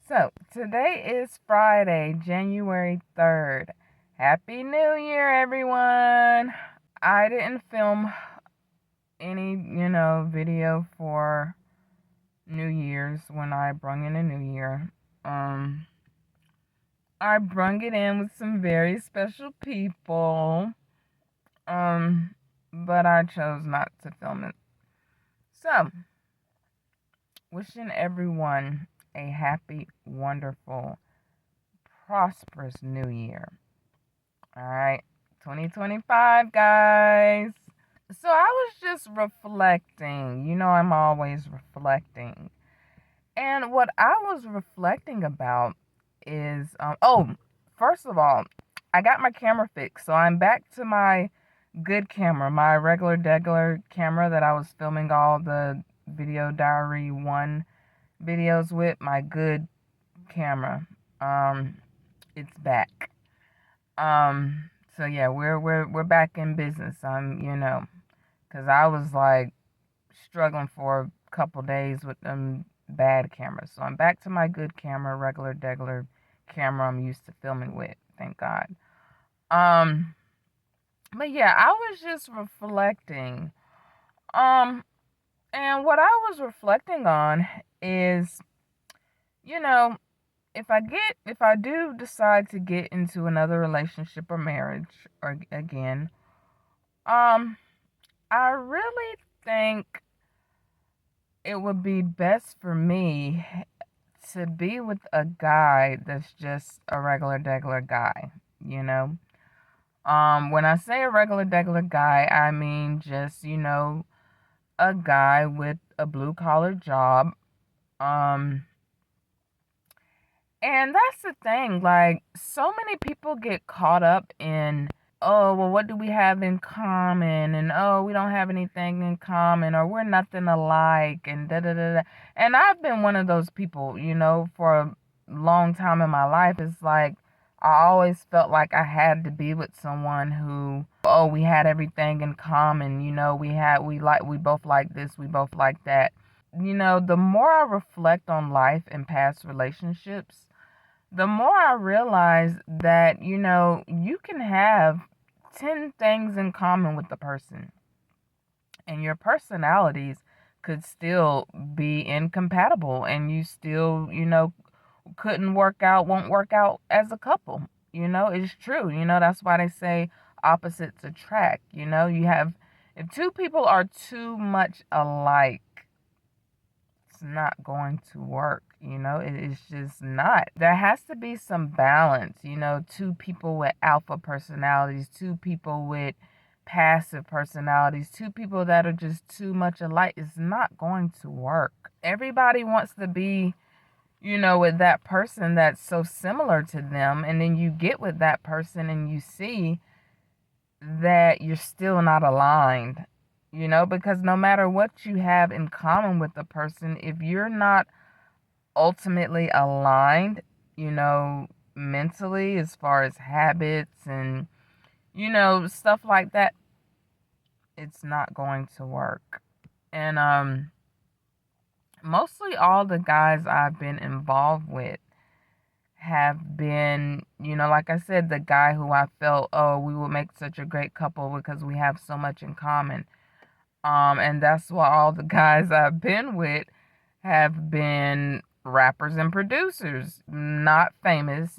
So, today is Friday, January 3rd. Happy New Year, everyone! I didn't film any, video for New Year's when I brung in a new year. Um, I brung it in with some very special people, um, but I chose not to film it. So, wishing everyone a happy, wonderful, prosperous new year. All right, 2025, guys. So I was just reflecting. I'm always reflecting. And what I was reflecting about is, first of all, I got my camera fixed. So I'm back to my good camera, my regular camera that I was filming all the Video Diary 1 videos with, my good camera. It's back. So yeah, we're back in business. Cause I was like struggling for a couple days with them bad cameras. So I'm back to my good camera, regular camera I'm used to filming with. Thank God. Um, but yeah, I was just reflecting. Um, and what I was reflecting on is, you know, if I do decide to get into another relationship or marriage or again, um, I really think it would be best for me to be with a guy that's just a regular guy, you know? When I say a regular guy, I mean just, a guy with a blue collar job. Um, and that's the thing, like, so many people get caught up in, oh, well, what do we have in common? And, oh, we don't have anything in common, or we're nothing alike, and da da da da. And I've been one of those people, for a long time in my life. It's like, I always felt like I had to be with someone who, oh, we had everything in common, we both like this, we both like that. The more I reflect on life and past relationships, the more I realize that, you can have 10 things in common with the person, and your personalities could still be incompatible, and you still, won't work out as a couple. It's true. That's why they say opposites attract. If two people are too much alike, it's not going to work. It's just not. There has to be some balance. Two people with alpha personalities, two people with passive personalities, two people that are just too much alike. It's not going to work. Everybody wants to be, with that person that's so similar to them, and then you get with that person and you see that you're still not aligned. Because no matter what you have in common with the person, if you're not ultimately aligned, mentally, as far as habits and, stuff like that, it's not going to work. And mostly all the guys I've been involved with have been, like I said, the guy who I felt, oh, we will make such a great couple because we have so much in common. And that's why all the guys I've been with have been rappers and producers, not famous,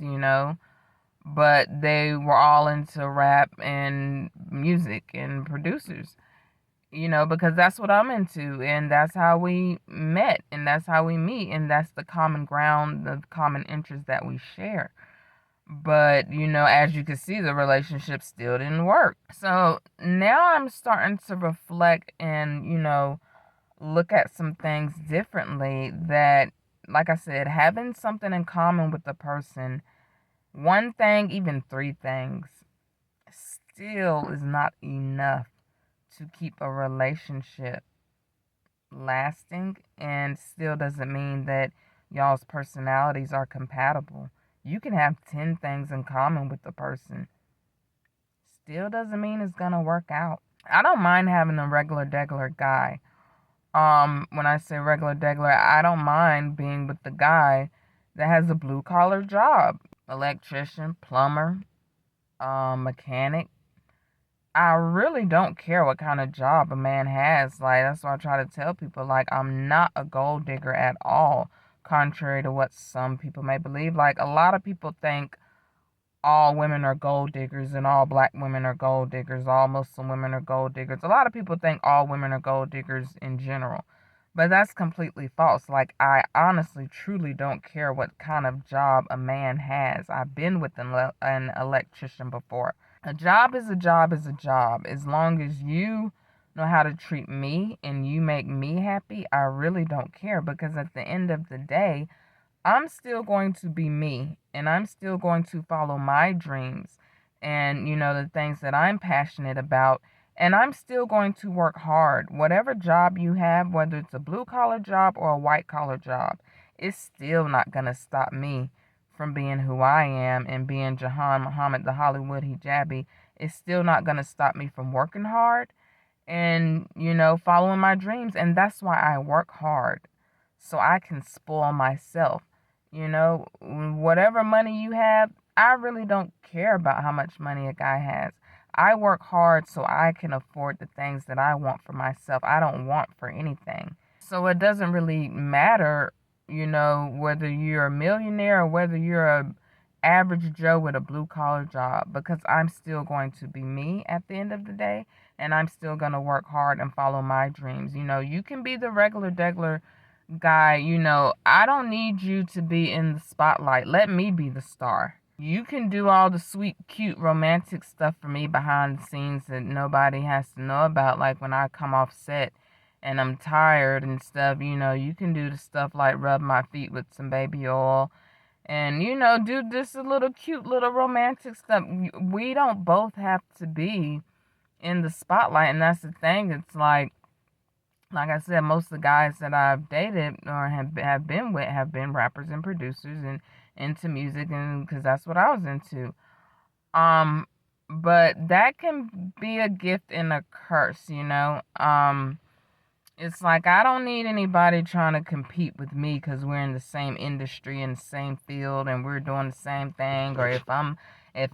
but they were all into rap and music and producers, because that's what I'm into, and that's how we met, and that's how we meet, and that's the common ground, the common interest that we share. But, as you can see, the relationship still didn't work. So now I'm starting to reflect and, look at some things differently that, like I said, having something in common with the person, one thing, even three things, still is not enough to keep a relationship lasting, and still doesn't mean that y'all's personalities are compatible. You can have 10 things in common with the person. Still doesn't mean it's gonna work out. I don't mind having a regular guy. When I say regular, I don't mind being with the guy that has a blue collar job. Electrician, plumber, mechanic. I really don't care what kind of job a man has. Like, that's why I try to tell people, like, I'm not a gold digger at all, contrary to what some people may believe. Like, a lot of people think all women are gold diggers and all black women are gold diggers, all Muslim women are gold diggers. A lot of people think all women are gold diggers in general. But that's completely false. Like, I honestly, truly don't care what kind of job a man has. I've been with an electrician before. A job is a job is a job. As long as you know how to treat me and you make me happy, I really don't care, because at the end of the day, I'm still going to be me, and I'm still going to follow my dreams and, the things that I'm passionate about. And I'm still going to work hard. Whatever job you have, whether it's a blue collar job or a white collar job, it's still not going to stop me from being who I am and being Jehan Muhammad, the Hollywood hijabi. It's still not going to stop me from working hard and, following my dreams. And that's why I work hard, so I can spoil myself. Whatever money you have, I really don't care about how much money a guy has. I work hard so I can afford the things that I want for myself. I don't want for anything. So it doesn't really matter, whether you're a millionaire or whether you're a average Joe with a blue collar job, because I'm still going to be me at the end of the day, and I'm still going to work hard and follow my dreams. You can be the regular degular guy. I don't need you to be in the spotlight. Let me be the star. You can do all the sweet, cute, romantic stuff for me behind the scenes that nobody has to know about. Like when I come off set and I'm tired and stuff, you can do the stuff like rub my feet with some baby oil and, do just a little cute, little romantic stuff. We don't both have to be in the spotlight. And that's the thing. It's like I said, most of the guys that I've dated or have been with have been rappers and producers and into music, and because that's what I was into. But that can be a gift and a curse. It's like I don't need anybody trying to compete with me because we're in the same industry and the same field and we're doing the same thing. Or if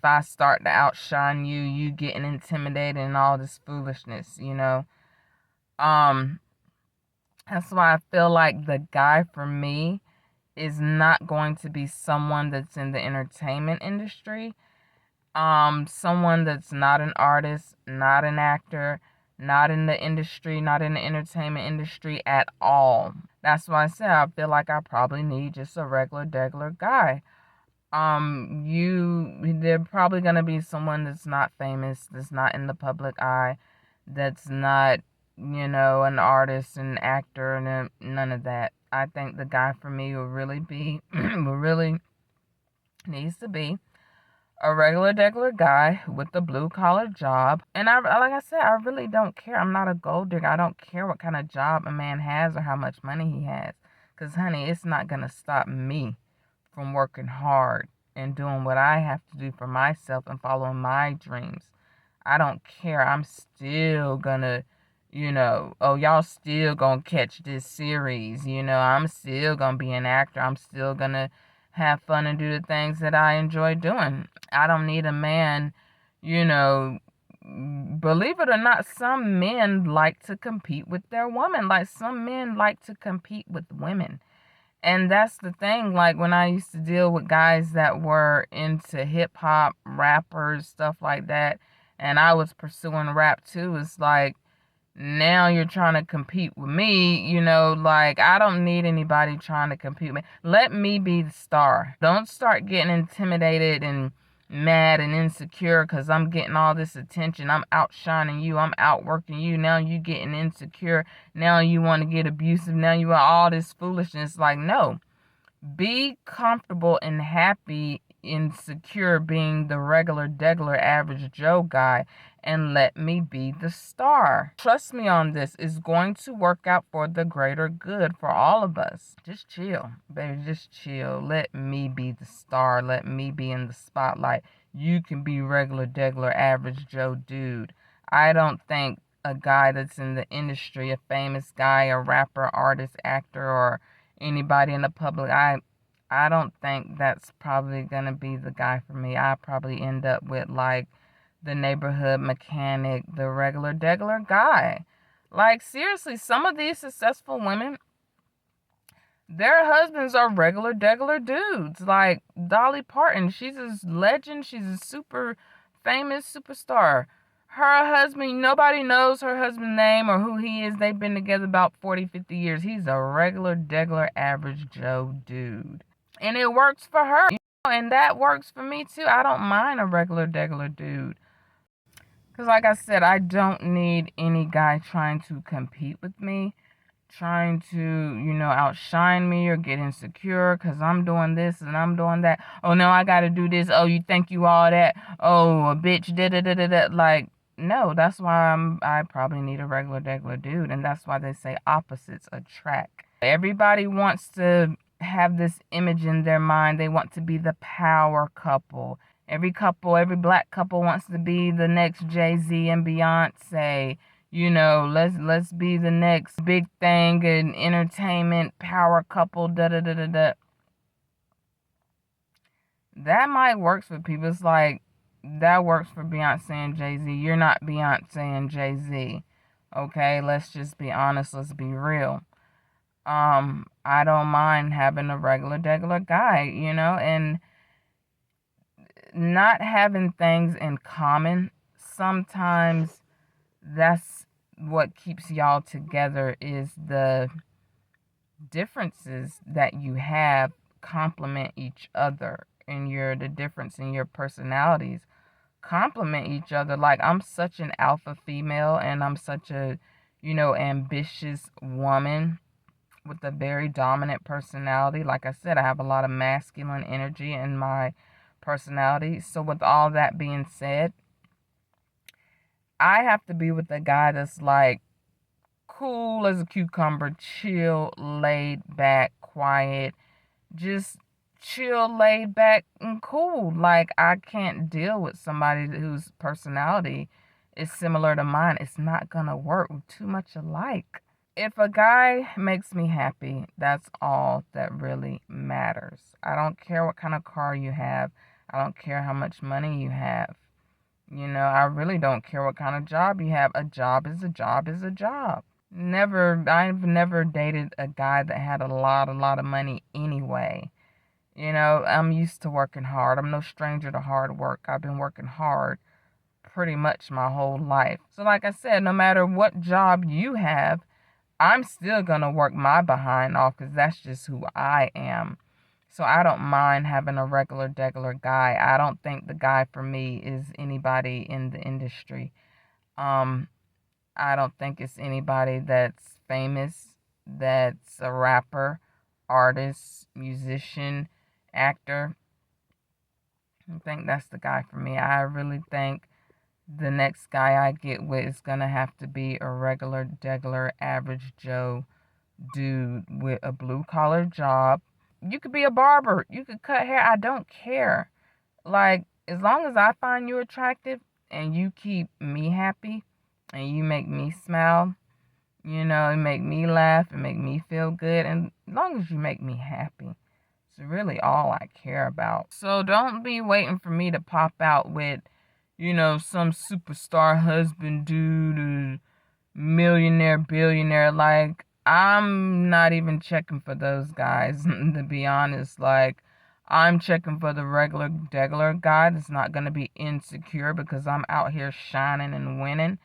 I start to outshine you, you getting intimidated and all this foolishness. Um. That's why I feel like the guy for me is not going to be someone that's in the entertainment industry. Someone that's not an artist, not an actor, not in the industry, not in the entertainment industry at all. That's why I said I feel like I probably need just a regular degular guy. They're probably gonna be someone that's not famous, that's not in the public eye, that's not, an artist, an actor, and none of that. I think the guy for me will really be, will really needs to be a regular degular guy with a blue collar job. And like I said, I really don't care. I'm not a gold digger. I don't care what kind of job a man has or how much money he has. Because, honey, it's not going to stop me from working hard and doing what I have to do for myself and following my dreams. I don't care. I'm still gonna, oh, y'all still gonna catch this series. I'm still gonna be an actor. I'm still gonna have fun and do the things that I enjoy doing. I don't need a man, believe it or not, some men like to compete with their woman. Like some men like to compete with women. And that's the thing, like when I used to deal with guys that were into hip hop, rappers, stuff like that, and I was pursuing rap too, it's like now you're trying to compete with me, like I don't need anybody trying to compete with me. Let me be the star. Don't start getting intimidated and mad and insecure because I'm getting all this attention. I'm outshining you. I'm outworking you. Now you getting insecure. Now you want to get abusive. Now you want all this foolishness. Like, no. Be comfortable and happy and secure being the regular, degular, average Joe guy, and let me be the star. Trust me on this. It's going to work out for the greater good for all of us. Just chill, baby. Just chill. Let me be the star. Let me be in the spotlight. You can be regular, degular, average Joe dude. I don't think a guy that's in the industry, a famous guy, a rapper, artist, actor, or anybody in the public eye, I don't think that's probably gonna be the guy for me. I probably end up with like the neighborhood mechanic, the regular degular guy. Like seriously, some of these successful women, their husbands are regular degular dudes. Like Dolly Parton, she's a legend. She's a super famous superstar. Her husband, nobody knows her husband's name or who he is. They've been together about 40, 50 years. He's a regular degular average Joe dude. And it works for her. And that works for me too. I don't mind a regular degular dude. Because like I said, I don't need any guy trying to compete with me, trying to, outshine me or get insecure because I'm doing this and I'm doing that. Oh, no, I got to do this. Oh, you think you all that? Oh, a bitch, da da da da da. Like, no, that's why I probably need a regular dude. And that's why they say opposites attract. Everybody wants to have this image in their mind. They want to be the power couple. Every black couple wants to be the next Jay-Z and Beyonce. Let's be the next big thing in entertainment power couple. Da da da da da. That might work for people. It's like that works for Beyonce and Jay-Z. You're not Beyonce and Jay-Z. Okay, let's just be honest. Let's be real. I don't mind having a regular degular guy, and not having things in common. Sometimes that's what keeps y'all together is the differences that you have complement each other, and the difference in your personalities complement each other. Like I'm such an alpha female and I'm such a ambitious woman with a very dominant personality. Like I said, I have a lot of masculine energy in my personality. So with all that being said, I have to be with a guy that's like cool as a cucumber, chill, laid back, quiet, just chill, laid back, and cool. Like I can't deal with somebody whose personality is similar to mine. It's not gonna work. We're too much alike. If a guy makes me happy, that's all that really matters. I don't care what kind of car you have. I don't care how much money you have. I really don't care what kind of job you have. A job is a job is a job. I've never dated a guy that had a lot of money anyway. I'm used to working hard. I'm no stranger to hard work. I've been working hard pretty much my whole life. So like I said, no matter what job you have, I'm still gonna work my behind off because that's just who I am. So I don't mind having a regular degular guy. I don't think the guy for me is anybody in the industry. Um, I don't think it's anybody that's famous, that's a rapper, artist, musician, actor. I think that's the guy for me. I really think the next guy I get with is gonna have to be a regular degular average Joe dude with a blue collar job. You could be a barber. You could cut hair. I don't care. Like, as long as I find you attractive and you keep me happy and you make me smile, and make me laugh and make me feel good. And as long as you make me happy, it's really all I care about. So don't be waiting for me to pop out with, some superstar husband dude or millionaire, billionaire. Like, I'm not even checking for those guys, to be honest. Like, I'm checking for the regular, degular guy that's not going to be insecure because I'm out here shining and winning.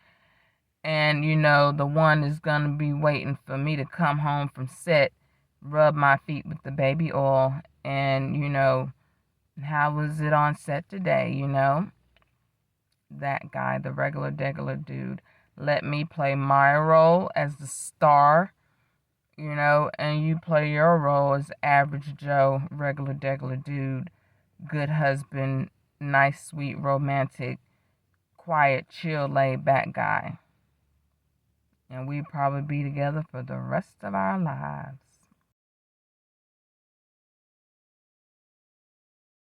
And, the one is going to be waiting for me to come home from set, rub my feet with the baby oil, and, how was it on set today, That guy, the regular, degular dude. Let me play my role as the star, and you play your role as average Joe, regular, degular dude, good husband, nice, sweet, romantic, quiet, chill, laid back guy. And we probably be together for the rest of our lives.